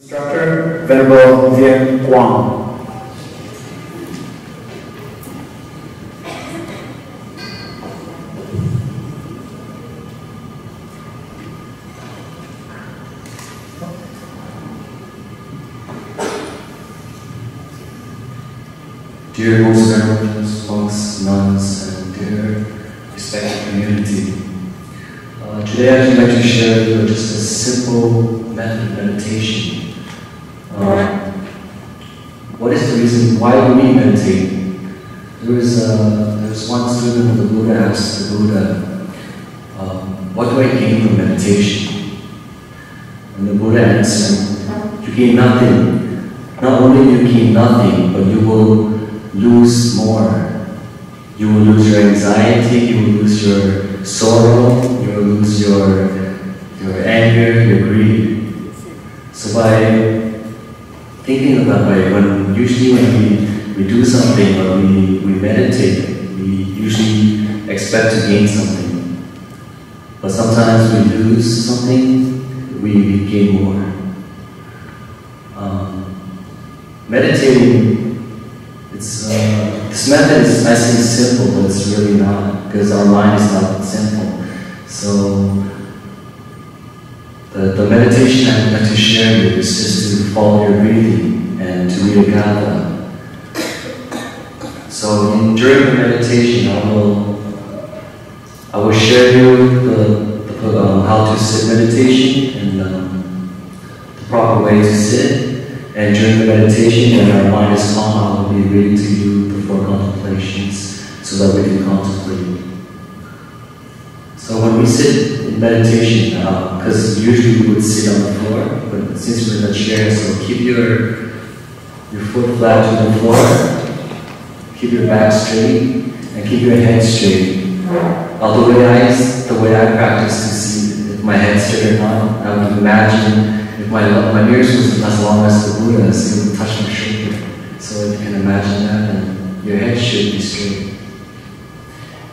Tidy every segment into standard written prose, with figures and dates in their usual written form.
Instructor Venerable Viên Quang. Dear most reverends, monks, nuns, and dear respected community, today I'd like to share with you just a simple method of meditation. What is the reason why do we meditate? There was one student of the Buddha asked the Buddha, what do I gain from meditation? And the Buddha answered, you gain nothing. Not only you gain nothing, but you will lose more. You will lose your anxiety, you will lose your sorrow, you will lose your anger, your greed. So by thinking about usually when we do something or we meditate, we usually expect to gain something. But sometimes we lose something, we gain more. Meditating, this method is nice and simple, but it's really not, because our mind is not simple. So the meditation I would like to share with you is just to follow your breathing and to read a gatha. So during the meditation, I will share you how to sit meditation and the proper way to sit. And during the meditation, when our mind is calm, I will be reading to you the four contemplations so that we can contemplate. So when we sit in meditation, because usually we would sit on the floor, but since we're in a chair, so keep your foot flat to the floor, keep your back straight, and keep your head straight. The way I practice to see if my head's straight or not, I would imagine if my ears was as long as the Buddha's, it would touch my shoulder. So if you can imagine that, and your head should be straight.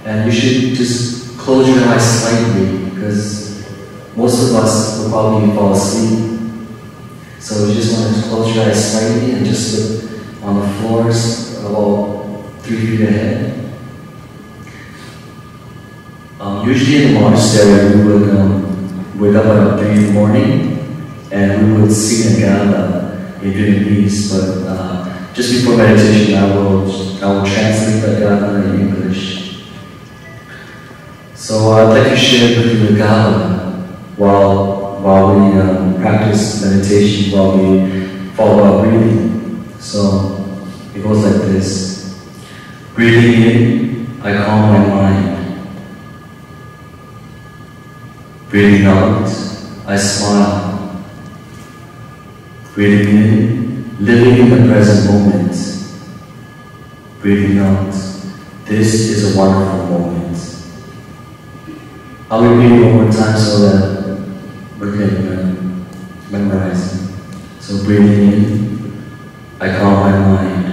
And you should just close your eyes slightly, because most of us will probably fall asleep. So you just want to close your eyes slightly and just look on the floors about 3 feet ahead. Usually in the monastery, we would wake up at 3 in the morning, and we would sing a gatha in Vietnamese, but just before meditation, I will translate the gatha in English. So I'd like to share with you the gatha while we practice meditation, while we follow our breathing. So it goes like this. Breathing in, I calm my mind. Breathing out, I smile. Breathing in, living in the present moment. Breathing out, this is a wonderful moment. I'll repeat it one more time so that we can memorize it. So breathing in, I calm my mind.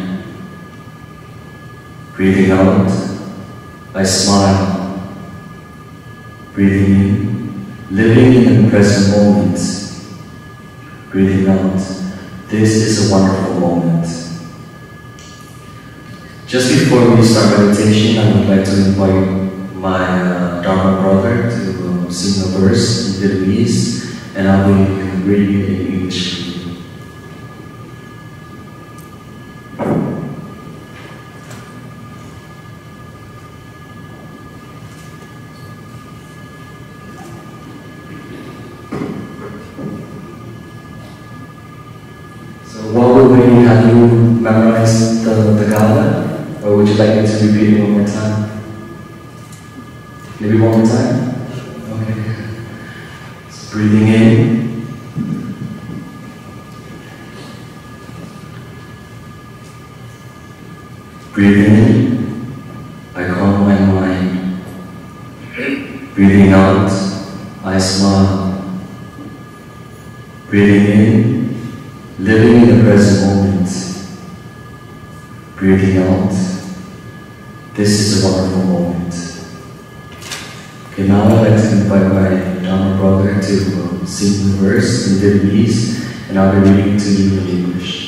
Breathing out, I smile. Breathing in, living in the present moment. Breathing out, this is a wonderful moment. Just before we start meditation, I would like to invite my Dharma brother to sing a verse in Vietnamese, and I will be reading it in English. Have you memorized the gatha, or would you like me to repeat it one more time? Maybe one more time? Okay. So breathing in. Breathing in, I calm my mind. Breathing out, I smile. Breathing in, living in the present moment. Breathing out, this is a wonderful moment. Okay, now I'd like to invite my Dharma brother to sing the verse in Vietnamese, and I'll be reading to you in English.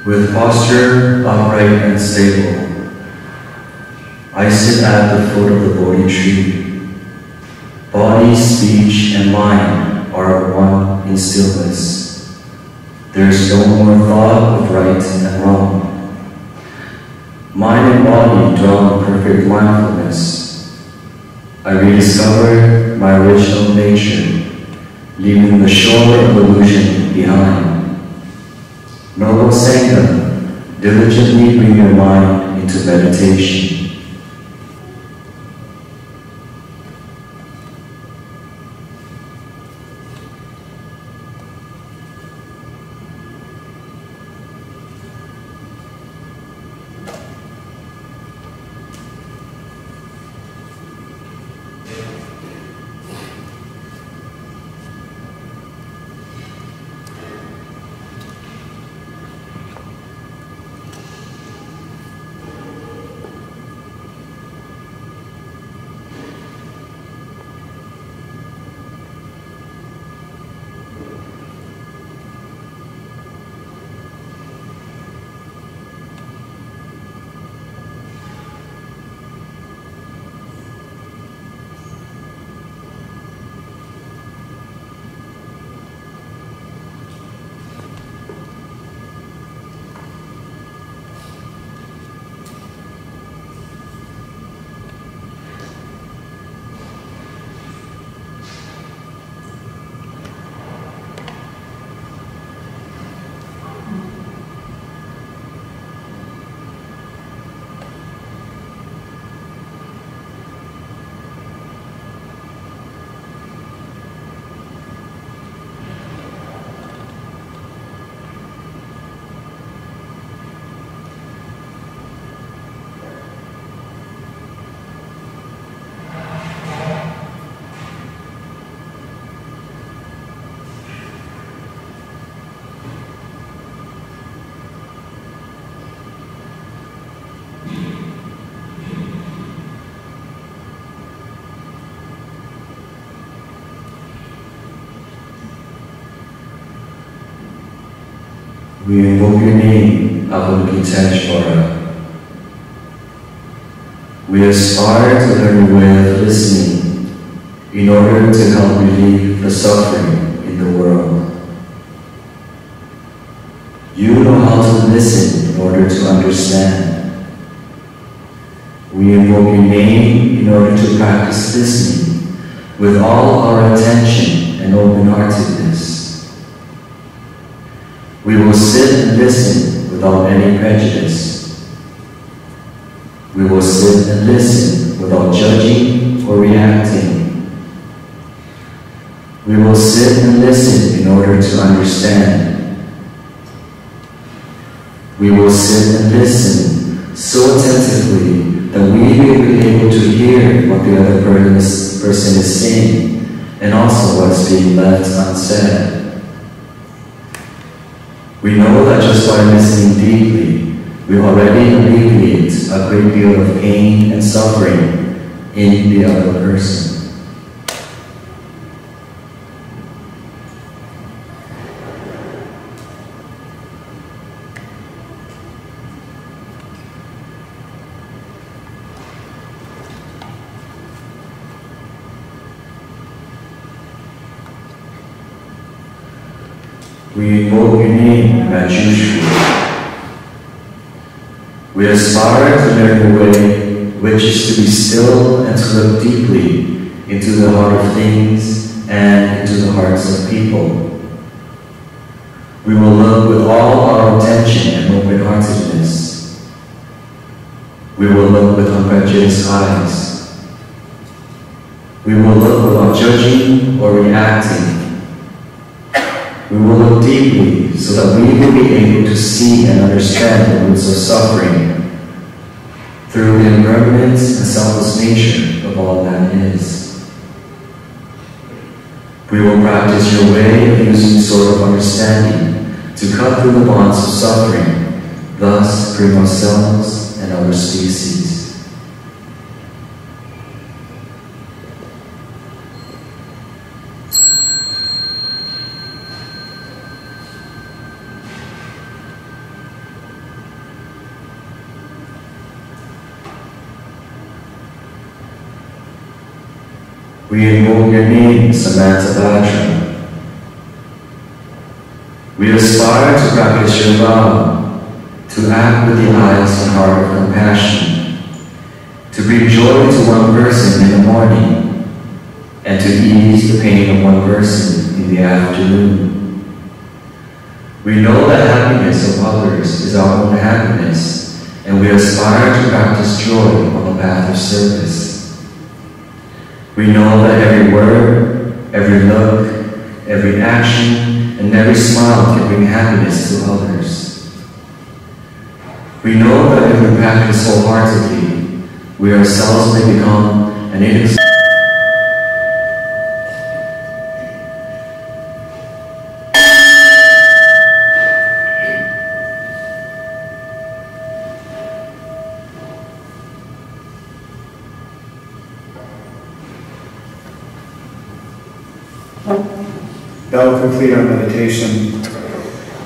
With posture upright and stable, I sit at the foot of the Bodhi tree. Body, speech, and mind are one in stillness. There is no more thought of right and wrong. Mind and body dwell in perfect mindfulness. I rediscover my original nature, leaving the shore of illusion behind. Noble Sangha, diligently bring your mind into meditation. We invoke your name, Avalokiteshvara. We aspire to learn a way of listening in order to help relieve the suffering in the world. You know how to listen in order to understand. We invoke your name in order to practice listening with all our attention and open-heartedness. We will sit and listen without any prejudice. We will sit and listen without judging or reacting. We will sit and listen in order to understand. We will sit and listen so attentively that we will be able to hear what the other person is saying and also what's being left unsaid. We know that just by listening deeply, we already alleviate a great deal of pain and suffering in the other person. We invoke your name, Manjushri. We aspire to learn the way which is to be still and to look deeply into the heart of things and into the hearts of people. We will look with all our attention and open-heartedness. We will look with unprejudiced eyes. We will look without judging or reacting. We will look deeply so that we will be able to see and understand the roots of suffering through the impermanence and selfless nature of all that is. We will practice your way of using sort of understanding to cut through the bonds of suffering, thus freeing ourselves and other species. We invoke your name, Samantabhadra. We aspire to practice your vow, to act with the eyes and heart of compassion, to bring joy to one person in the morning, and to ease the pain of one person in the afternoon. We know that happiness of others is our own happiness, and we aspire to practice joy on the path of service. We know that every word, every look, every action, and every smile can bring happiness to others. We know that if we practice wholeheartedly, we ourselves may become an innocent. That will complete our meditation.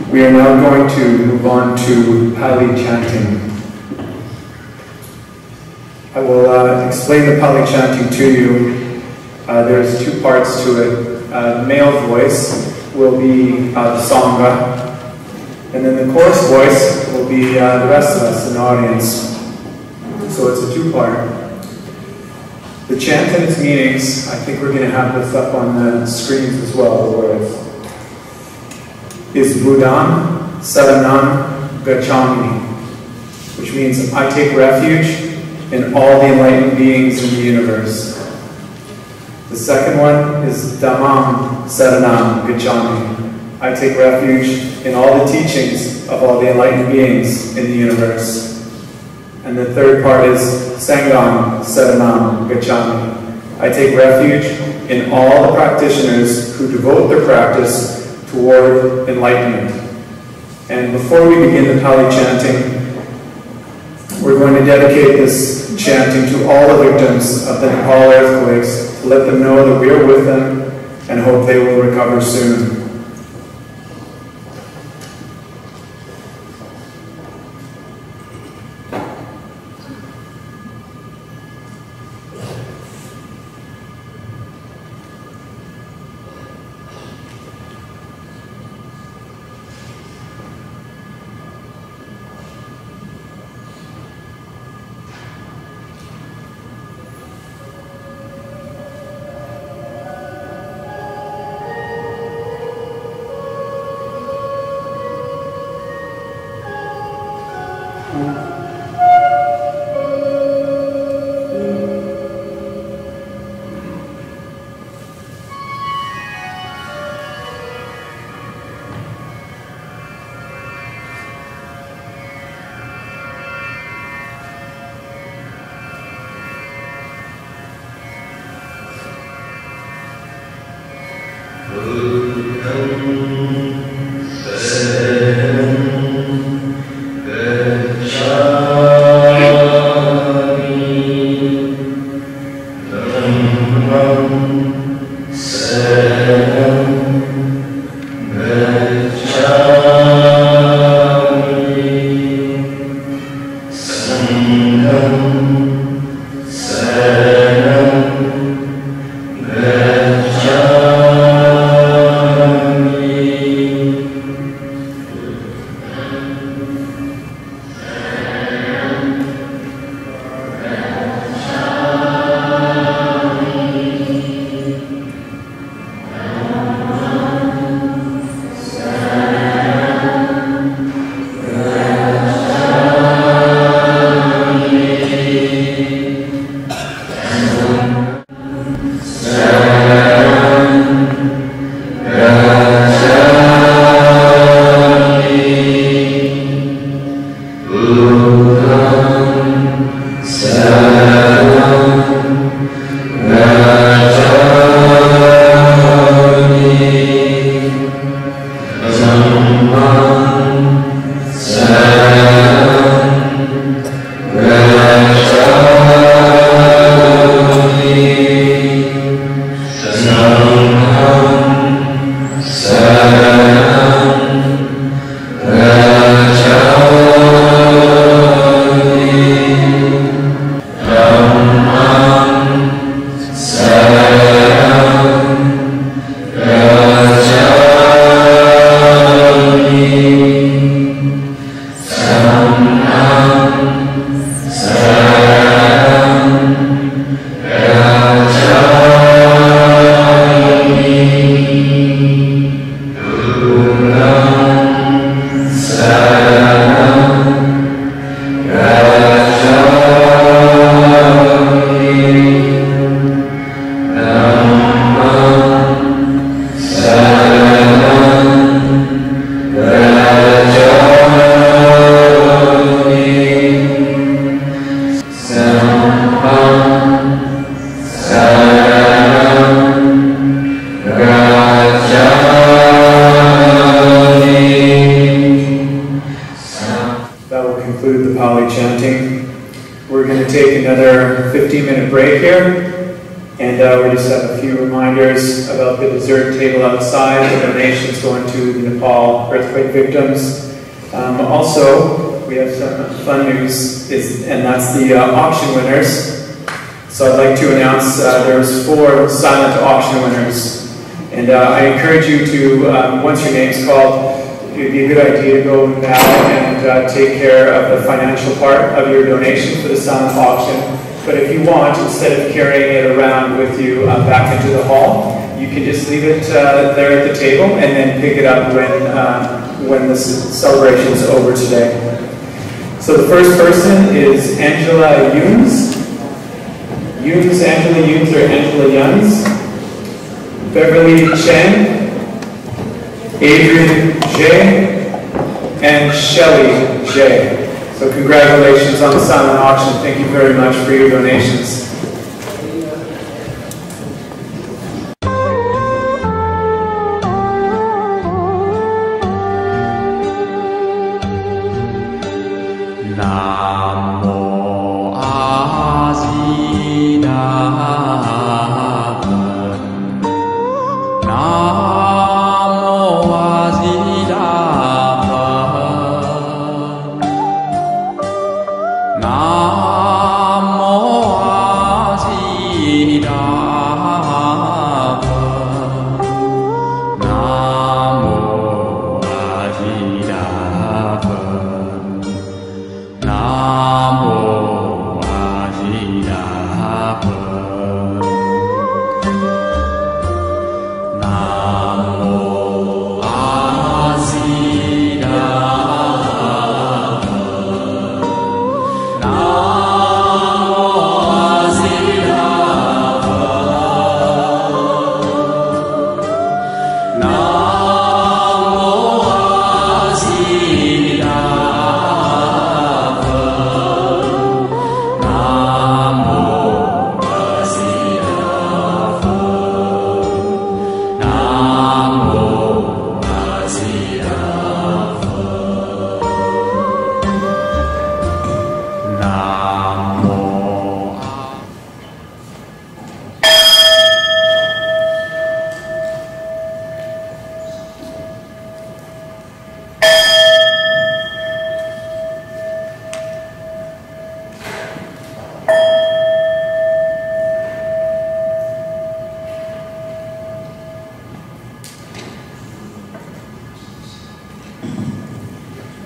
We are now going to move on to Pali chanting. I will explain the Pali chanting to you. There's two parts to it. The male voice will be the Sangha, and then the chorus voice will be the rest of us in the audience. So it's a two-part. The chant and its meanings, I think we're going to have this up on the screens as well, the words. Is Buddham Saranam Gacchami, which means I take refuge in all the enlightened beings in the universe. The second one is Dhammam Saranam Gacchami. I take refuge in all the teachings of all the enlightened beings in the universe. And the third part is Sangham Saranam Gacchami. I take refuge in all the practitioners who devote their practice toward enlightenment. And before we begin the Pali chanting, we're going to dedicate this chanting to all the victims of the Nepal earthquakes, to let them know that we are with them and hope they will recover soon. We're going to take another 15-minute break here, and we just have a few reminders about the dessert table outside, the donations going to the Nepal earthquake victims. Also, we have some fun news, and that's the auction winners. So I'd like to announce there's 4 silent auction winners, and I encourage you to, once your name's called, it would be a good idea to go now and take care of the financial part of your donation for the silent auction. But if you want, instead of carrying it around with you back into the hall, you can just leave it there at the table and then pick it up when the celebration is over today. So the first person is Angela Yunes. Angela Yunes or Angela Yuns. Beverly Chen. Adrian J. and Shelley J. So congratulations on the silent auction. Thank you very much for your donations. Nam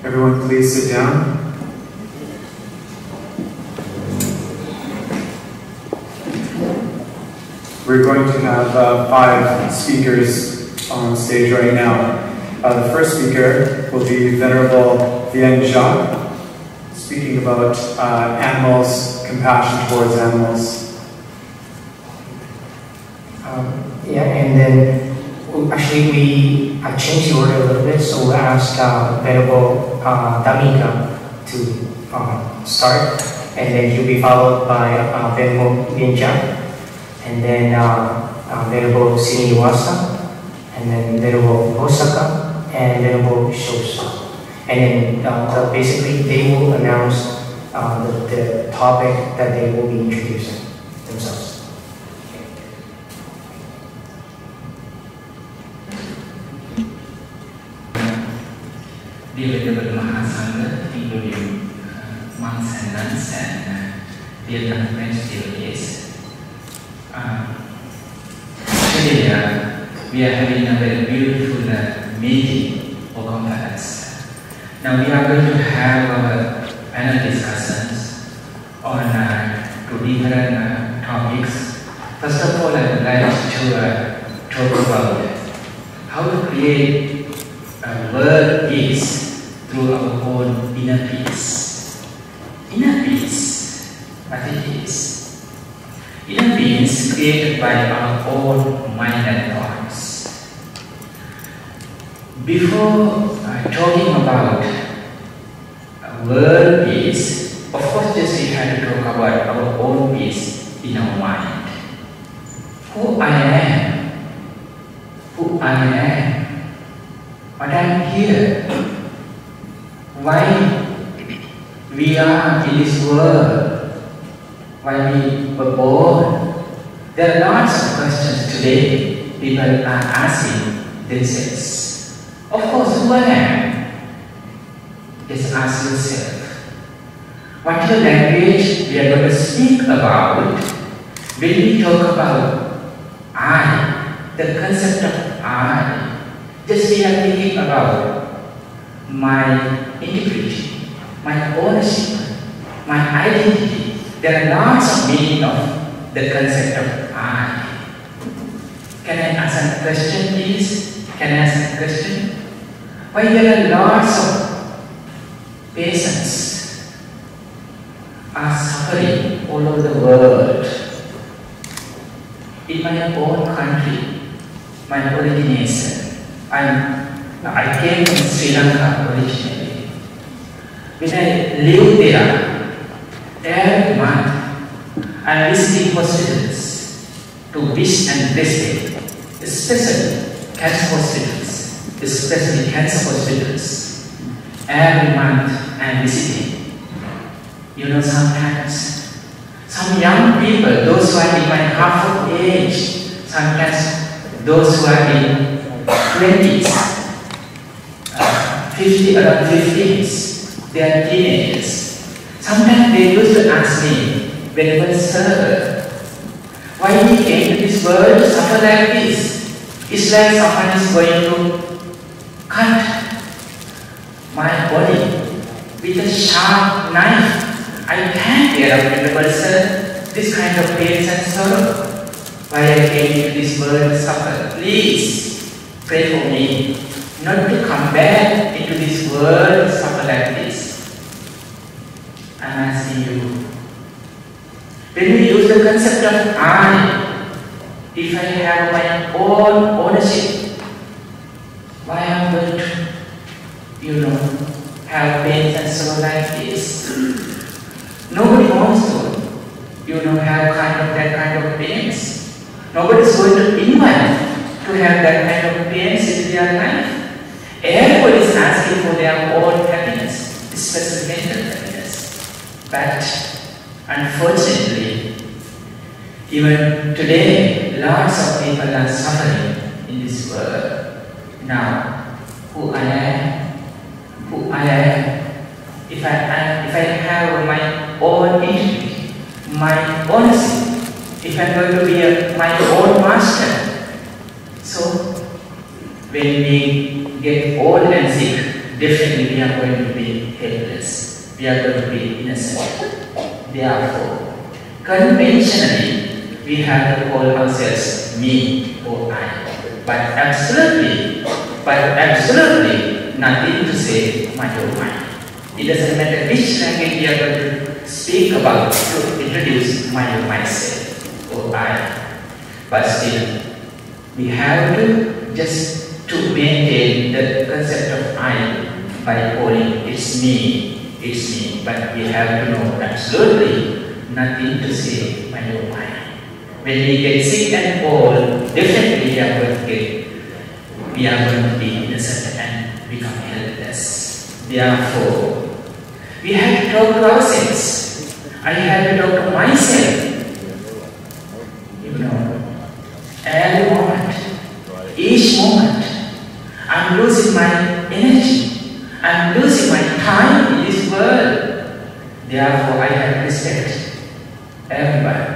Everyone please sit down. We're going to have 5 speakers on stage right now. The first speaker will be Venerable Vien Jacques, speaking about animals, compassion towards animals. And then actually we have changed the order a little bit, so we'll ask Venerable Damika to start, and then he'll be followed by Venerable Vien Jacques, and then Venerable Siniwasa, and then Venerable Osaka, and Venerable Shosa. And then basically they will announce the topic that they will be introducing themselves. Dear Venerable Mahasangha, including monks and nuns and dear friends, devotees. Today we are having a very beautiful meeting or conference. Now we are going to have our panel discussions on 2 different topics. First of all, I would like to talk about how to create a world peace through our own inner peace. Inner peace, what it is? Inner peace created by our own mind and thoughts. Before talking about world peace, of course just we have to talk about our own peace in our mind. Who I am, who I am, what I am here, why we are in this world, why we were born. There are lots of questions today people are asking themselves. Of course, who I am? Just ask yourself. What is the language we are going to speak about when we talk about I, the concept of I? Just we are thinking about my integrity, my ownership, my identity. There are lots of meaning of the concept of I. Can I ask a question, please? Can I ask a question? Why there are lots of patients are suffering all over the world? In my own country, my origination, I came from Sri Lanka originally. When I lived there, every month I visited hospitals to wish and bless them, especially cancer hospitals, especially cancer hospitals. Every month I am visiting. You know, sometimes some young people, those who are in my half of age, sometimes those who are in 20s, around 50s, they are teenagers. Sometimes they used to ask me, Venerable Sir, why we came to this world to suffer like this? It's like someone is going to cut my body with a sharp knife. I can't bear up, Venerable Sir, this kind of pain and sorrow. Why I came to this world to suffer? Please pray for me not to come back into this world to suffer like this. I'm asking you, when we use the concept of I, if I have my own ownership, why am I going to, have pain and sorrow like this? Nobody wants to, have that kind of pains. Nobody is going to invite to have that kind of pains in their life. Everybody is asking for their own happiness, especially mental happiness. But unfortunately, even today, lots of people are suffering in this world. Now, who I am, if I have my own integrity, my ownership, if I'm going to be my own master, so when we get old and sick, definitely we are going to be helpless. We are going to be innocent. Therefore, conventionally, we have to call ourselves me or I. But absolutely nothing to say my or mine. It doesn't matter which language we are going to speak about to introduce my or myself or I. But still, we have to just to maintain the concept of I by calling it's me. But we have to know absolutely nothing to say my or mine. When we get sick and old, definitely we are going to be innocent and become helpless. Therefore, we have to talk to ourselves. I have to talk to myself. Every moment, each moment, I'm losing my energy. I'm losing my time in this world. Therefore, I have to respect everybody.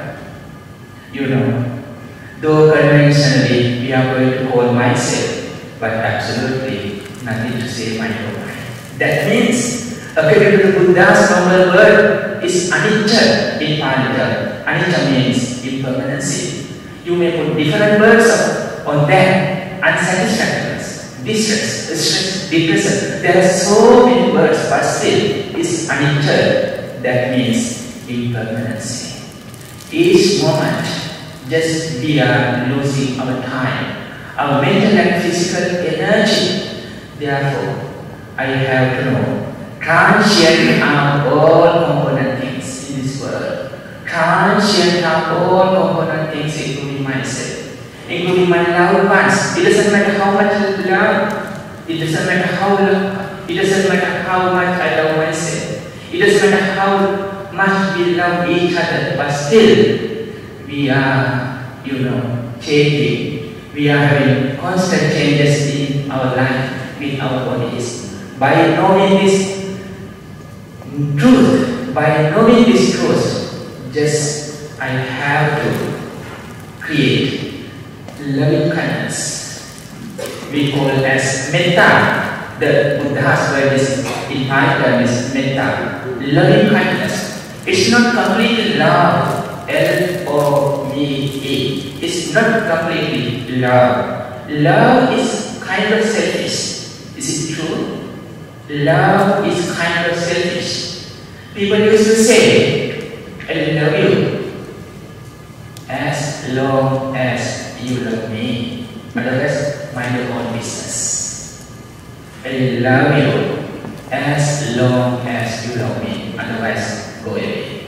Though conventionally we are going to call myself, but absolutely nothing to say my own mind. That means, according to the Buddha's normal word, is anicca in Pali. Anicca means impermanency. You may put different words on that: unsatisfactoriness, distress, stress, depression. There are so many words, but still, it's anicca. That means impermanency. Each moment, just we are losing our time, our mental and physical energy. Therefore, I have to know, transient are all component things in this world. Transient are all component things, including myself, including my loved ones. It doesn't matter how much I love. It doesn't matter how much I love myself. It doesn't matter how much we love each other, but still we are, changing. We are having constant changes in our life, with our bodies. By knowing this truth, just I have to create loving kindness. We call it as metta. The Buddha's word is in Pali is metta, loving kindness. It's not completely love, L-O-V-E. It's not completely love. Love is kind of selfish. Is it true? Love is kind of selfish. People used to say, I love you as long as you love me. Otherwise, mind your own business. I love you as long as you love me. Otherwise, go away.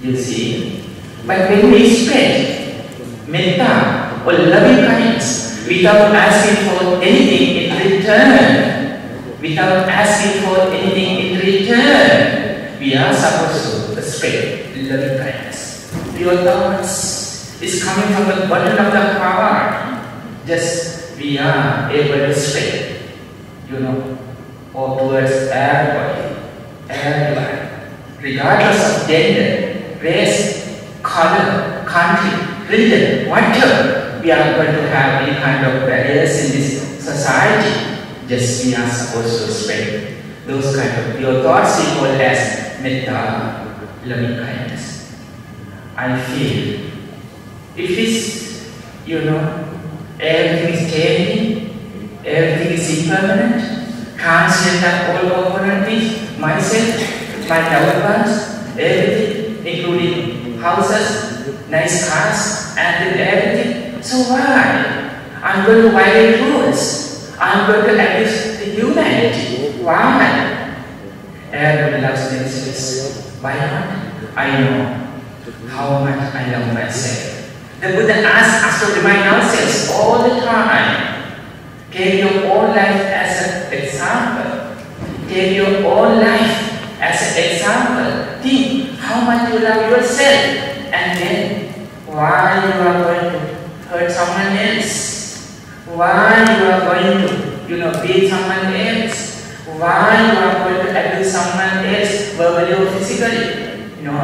You see? But when we spread metta or loving kindness without asking for anything in return, we are supposed to spread loving kindness. Your thoughts is coming from the bottom of the heart. Just we are able to spread, or towards everybody, regardless of gender, race, color, country, religion, whatever, we are going to have any kind of barriers in this society. Just we are supposed to spread those kind of pure thoughts we call as metta, loving kindness. I feel if it's, everything is changing, everything is impermanent, transient and all component things, myself, my loved ones, everything, including houses, nice cars, and everything. So why? I'm going to violate rules. I'm going to abuse the humanity. Why? Everybody loves themselves. Why not? I know how much I love myself. The Buddha asks us to remind ourselves all the time. Take your own life as an example. Take your own life as an example. Think how much you love yourself, and then why you are going to hurt someone else, why you are going to beat someone else, why you are going to abuse someone else verbally or physically. No,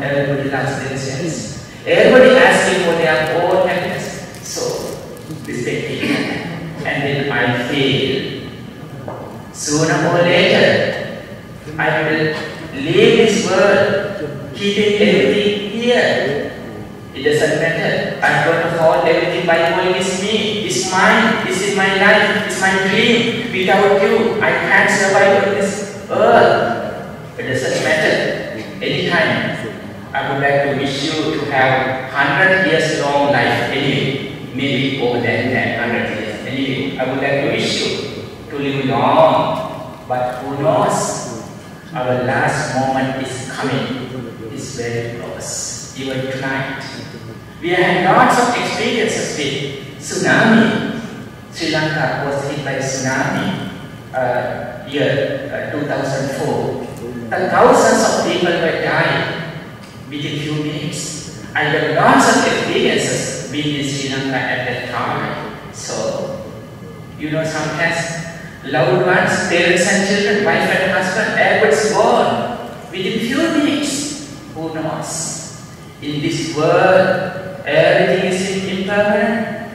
everybody loves themselves. Everybody asking for their own happiness. So respecting that. And then I feel Sooner or later, I will leave this world, keeping everything here. It doesn't matter. I'm going to hold everything by holding this me, this mine, this is my life, it's my dream. Without you, I can't survive on this earth. It doesn't matter. Anytime, I would like to wish you to have 100 years long life anyway, maybe over than that, 100 years. Anyway, I would like to wish you to live long, but who knows, our last moment is coming, it's very close, even tonight. We had lots of experiences with tsunami. Sri Lanka was hit by tsunami year 2004. Thousands of people were died within few minutes. I had lots of experiences being in Sri Lanka at that time. So, you know, sometimes loved ones, parents and children, wife and husband, everyone's born within few minutes. Who knows? In this world, everything is impermanent.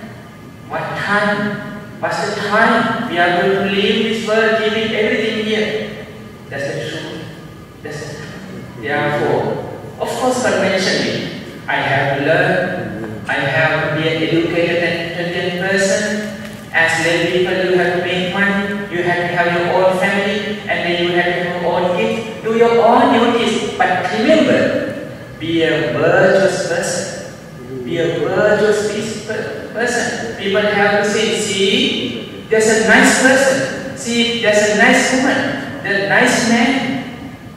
What time? What's the time we are going to leave this world, keeping everything here? That's the truth. That's the truth. Therefore, of course, conventionally, I have to learn. I have to be an educated and intelligent person. As lay people, you have to make money, you have to have your own family, and then you have to have your own kids. Do your own duties, but remember, be a virtuous person. Be a virtuous person. People have to say, see, there's a nice person. See, there's a nice woman. There's a nice man.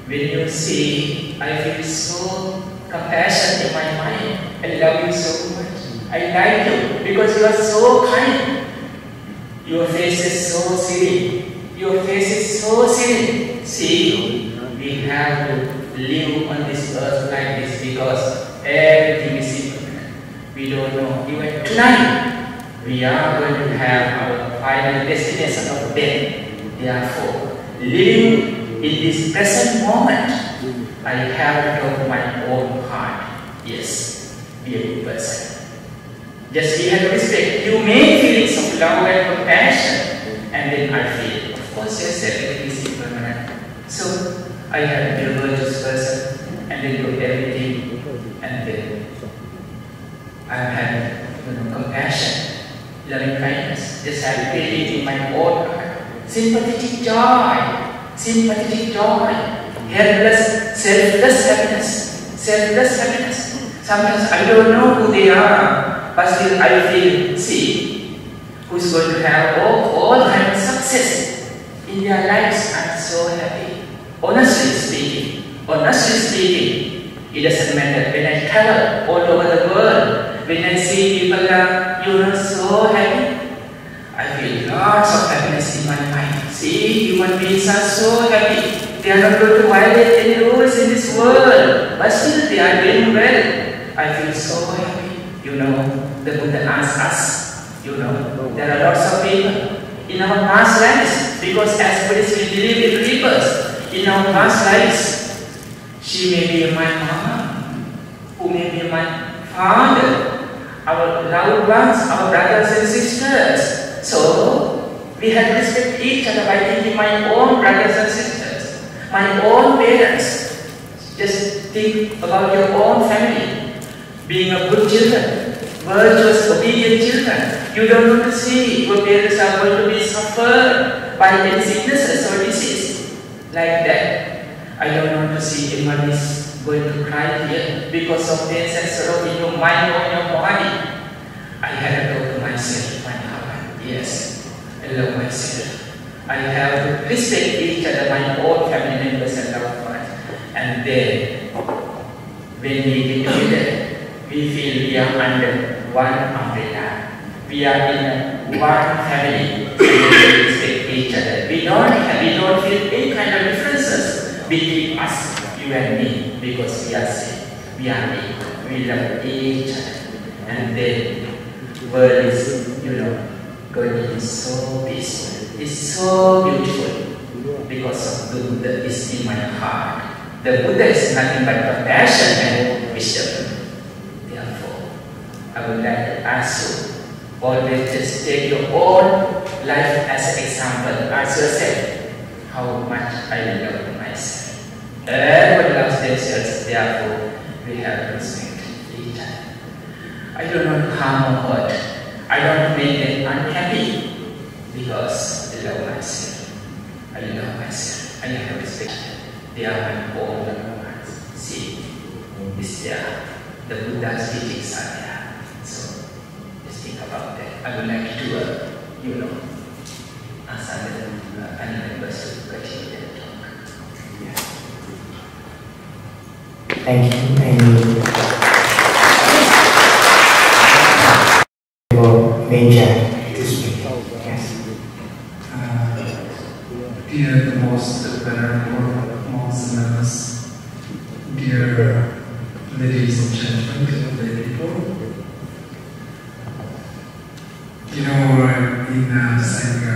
When you see, I feel so compassion in my mind. I love you so much. I like you because you are so kind. Your face is so silly. Your face is so silly. See, we have to live on this earth like this because everything is impermanent. We don't know. Even tonight, we are going to have our final destination of death. Therefore, living in this present moment, I have to talk to my own heart. Yes, be a good person. Just we have to respect humane feelings of love and compassion, and then I feel, of course, yes, everything is impermanent. So I have to be a virtuous person, and then do everything, and then I have compassion, loving kindness. Just have to feel it in my own heart. Sympathetic joy, helpless, selfless happiness. Sometimes I don't know who they are, but still I feel, see, who's going to have all kind of success in their lives. I'm so happy. Honestly speaking, it doesn't matter. When I travel all over the world, when I see people are, so happy, I feel lots of happiness in my mind. See, human beings are so happy. They are not going to violate any rules in this world, but still they are doing well. I feel so happy. The Buddha asks us, there are lots of people in our past lives, because as Buddhists we believe in rebirth. In our past lives, she may be my mama, who may be my father, our loved ones, our brothers and sisters. So, we have to respect each other by thinking my own brothers and sisters, my own parents. Just think about your own family. Being a good children, virtuous, obedient children. You don't want to see your parents are going to be suffered by any sicknesses or disease. Like that. I don't want to see anyone is going to cry here because of pain and sorrow in your mind or in your body. I have to talk to myself, my heart. Yes, I love myself. I have to respect each other, my own family members and loved ones. And then, when we get together, we feel we are under one umbrella. We are in one family. We respect each other. We don't feel any kind of differences between us, you and me, because we are same. We are equal. We love each other. And then the world is, going to be so peaceful. It's so beautiful because of the Buddha is in my heart. The Buddha is nothing but compassion and wisdom. I would like to ask you, always just take your own life as an example. Ask yourself, how much I love myself. Everybody loves themselves, therefore we have to respect each other. I do not harm or hurt. I don't make them unhappy because I love myself. I love myself. I have respect. They are my own loved ones. See, it's there. The Buddha's teachings are there. So just think about that. I would like to, ask other members to continue their talk. Yeah. Thank you. And Major to speak. Yes. Dear the most venerable monks and nuns, dear ladies and gentlemen, lay people, in Sangha,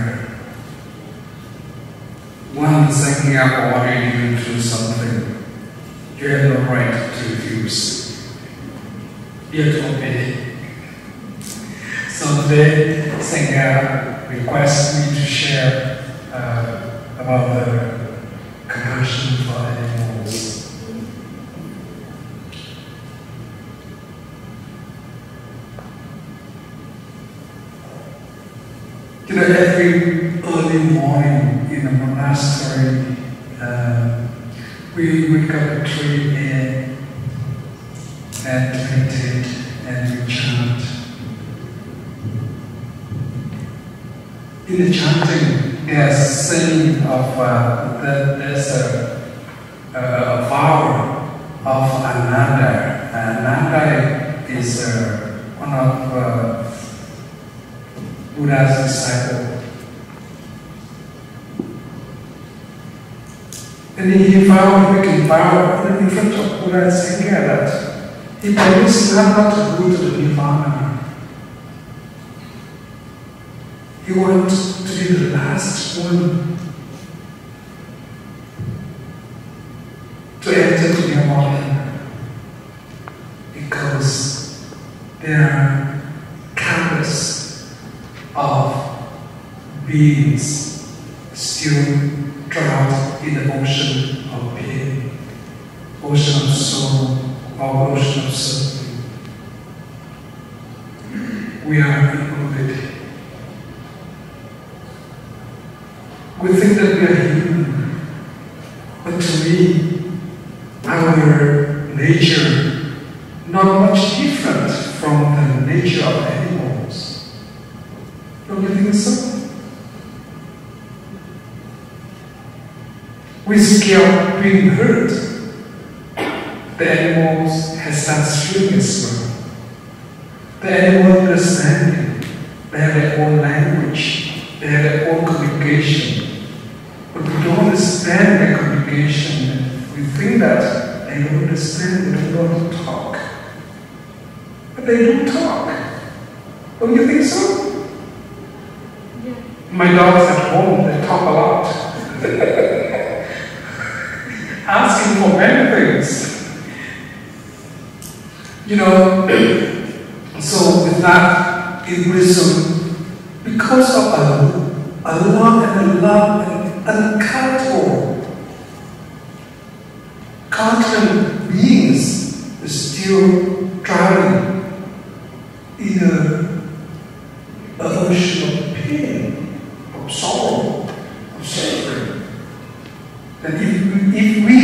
one Sangha ordered you to do something, you have no right to refuse. You have to obey. So today, Sangha requests me to share about the compassion for animals. Every early morning in the monastery, we wake up at 3 a.m. and meditate and we chant. In the chanting, there's a saying of there's a vow of Ananda. Ananda is one of Buddha's disciple. And he vowed, he can vow in front of Buddha and Sangha that he promised not to go to the Nirvana. He wants to be the last one to enter to Nirvana because there are countless of beings still drowned in the ocean of pain, ocean of sorrow, or ocean of suffering. We are included. We think that we are human, but to me, our nature not much different from the nature of animals. Don't you think so? We scare being hurt. The animals have started swimming as well. The animals understand. They have their own language. They have their own communication. But we don't understand their communication. And we think that they don't understand, they don't know how to talk. But they do talk. Don't you think so? My dogs at home, they talk a lot. Asking for many things. So with that, in wisdom, because of a love and uncountable, countless beings still drowning in an ocean of pain, of sorrow, of suffering. And if we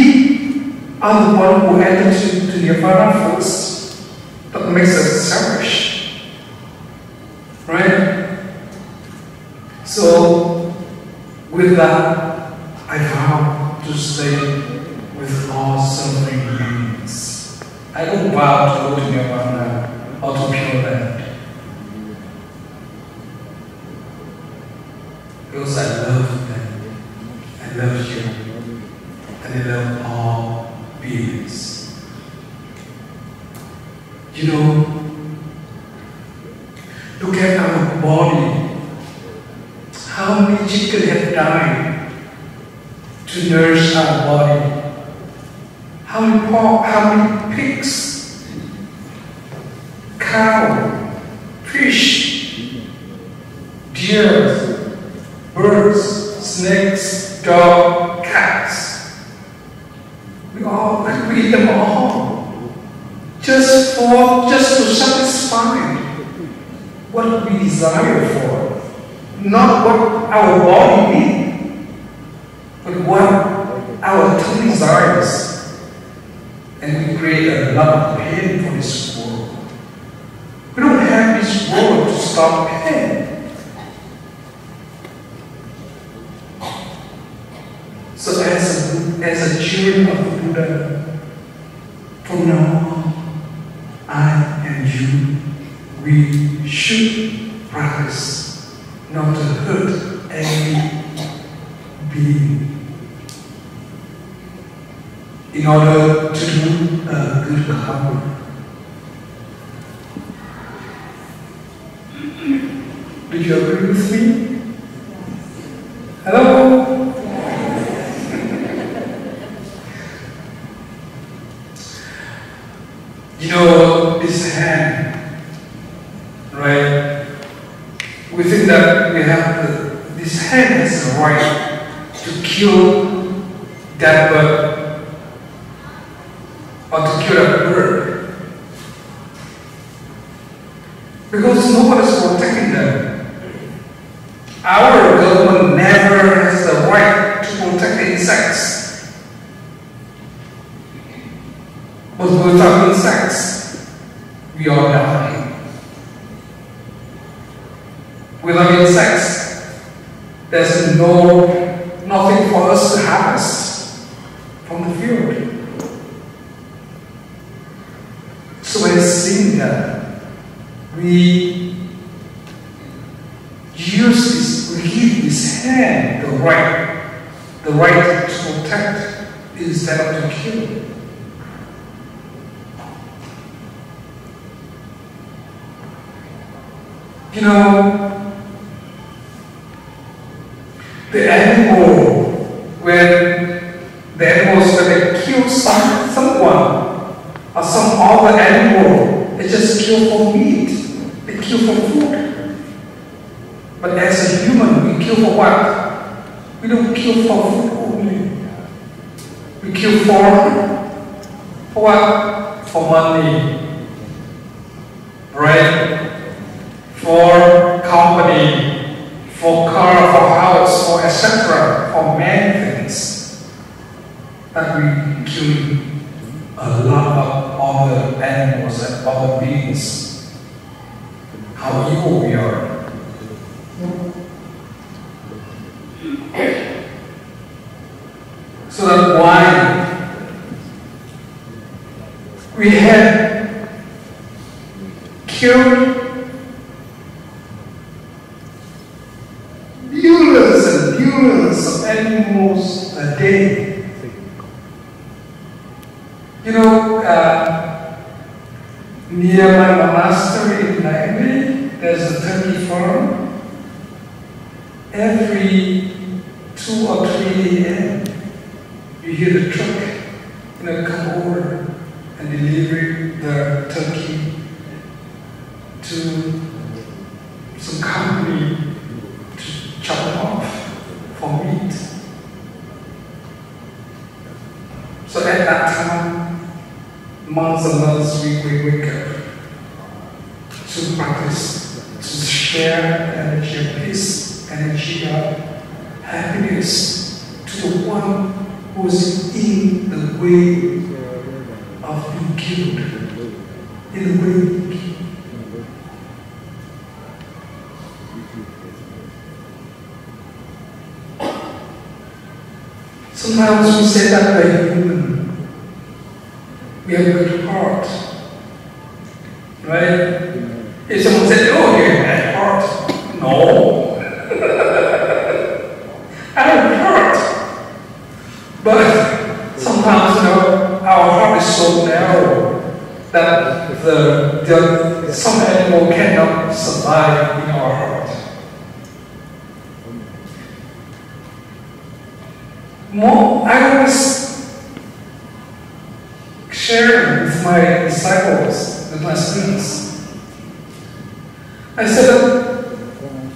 are the one who entered to Nirvana first, that makes us selfish. Right? So, with that, I vow to stay with all suffering beings. I don't vow to go to Nirvana or to Pure Land. Because I love them, I love you, and I love all beings. Look at our body. How many chickens have died to nourish our body? How many pork, how many pigs, cow, fish, deer, birds, snakes, dog, cats. We eat them all. Just to satisfy what we desire for. Not what our body needs, but what our tongue desires. And we create a lot of pain for this world. We don't have this world to stop pain. So as a children of the Buddha, from now on, I and you, we should practice not to hurt any being in order to do a good karma. Do you agree with me? Hello? You know, this hand, right? We think that we have this hand has the right to kill that bird or to kill that bird because no one is protecting them. Our government never has the right to protect the insects. But without insects, we are dying. Without insects, there's nothing for us to harvest from the field. So I think that we give this hand the right to protect instead of to kill. You know, the animal, when they kill someone or some other animal, they just kill for meat, they kill for food. But as a human, we kill for what? We don't kill for food only. We kill for what? For money, right? For company, for car, for house, for etc., for many things. That we kill a lot of other animals and other beings. How evil we are. So that's why we have killed billions of animals a day. You know, near my monastery in Nairobi, there's a turkey farm. Every 2 or 3 a.m., you hear the truck come over and deliver the turkey to some company to chop it off for meat. So at that time, months and months, we wake up to practice, to share energy of peace, energy of happiness to the one who is in the way of being killed, in the way of being killed. Sometimes we say that we're human. We have a good heart. Right? If someone said, oh, you have a bad heart. No. I have a heart. But sometimes, our heart is so narrow that some animal cannot survive in our heart. I always share with my disciples, with my students. I said,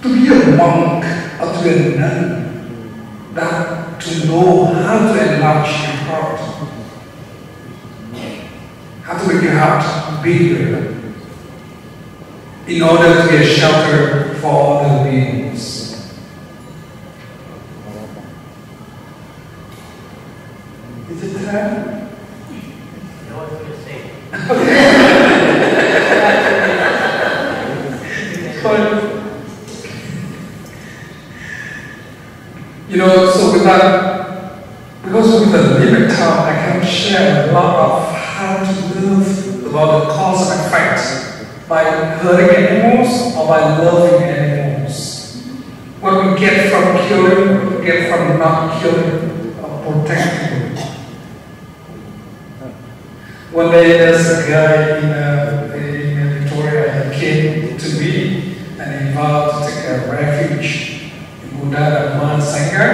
to be a monk or to be a nun, that to know how to enlarge your heart, how to make your heart bigger, in order to be a shelter for all the beings. Is it time? No, I was going to say. But, you know, so with that, because with the limited time, I can share a lot of how to live about the cause and effect by hurting animals or by loving animals. What we get from killing, what we get from not killing or protecting. One day there's a guy in Victoria, he came to me and he vowed to take a refuge in Buddha and Sangha,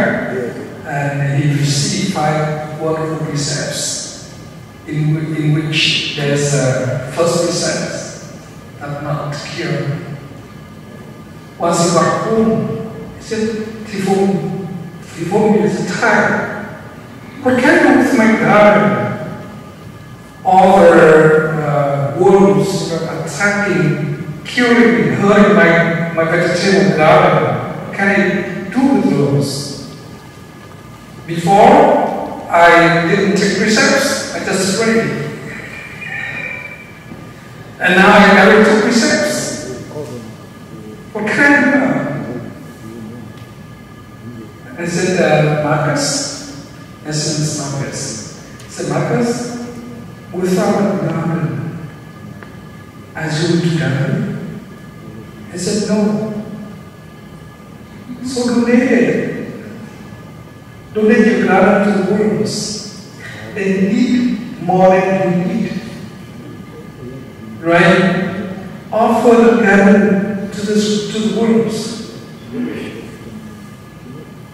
and he received 5 wonderful precepts in which there's a first precept that not to kill. Once he got home, he said, Tifon is tired. What can I do with my garden? All the wolves attacking, killing, hurting my vegetable garden. What can I do with those? Before, I didn't take precepts, I just read it. And now I never took precepts. What can I do now? I said, Marcus, Essence Marcus. I said, Marcus, without a garden, as you would garden? I said, no. So donate it. Donate your garden to the worms. They need more than you need. Right? Offer the garden to the worms.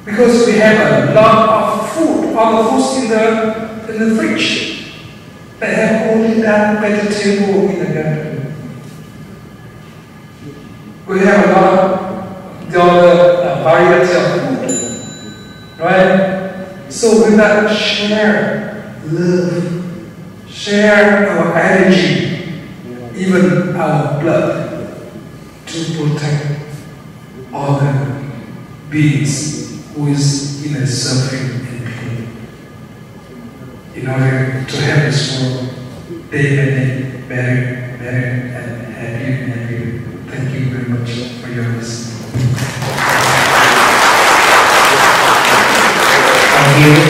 Because we have a lot of food, all the foods in the fridge. They have only that vegetable in the garden. We have a lot of the other variety of food, right? So with that, share love, share our energy, even our blood, to protect all the beings who is in a suffering and pain, in order to have this world day by day better and happier. Thank you very much for your listening. Thank you.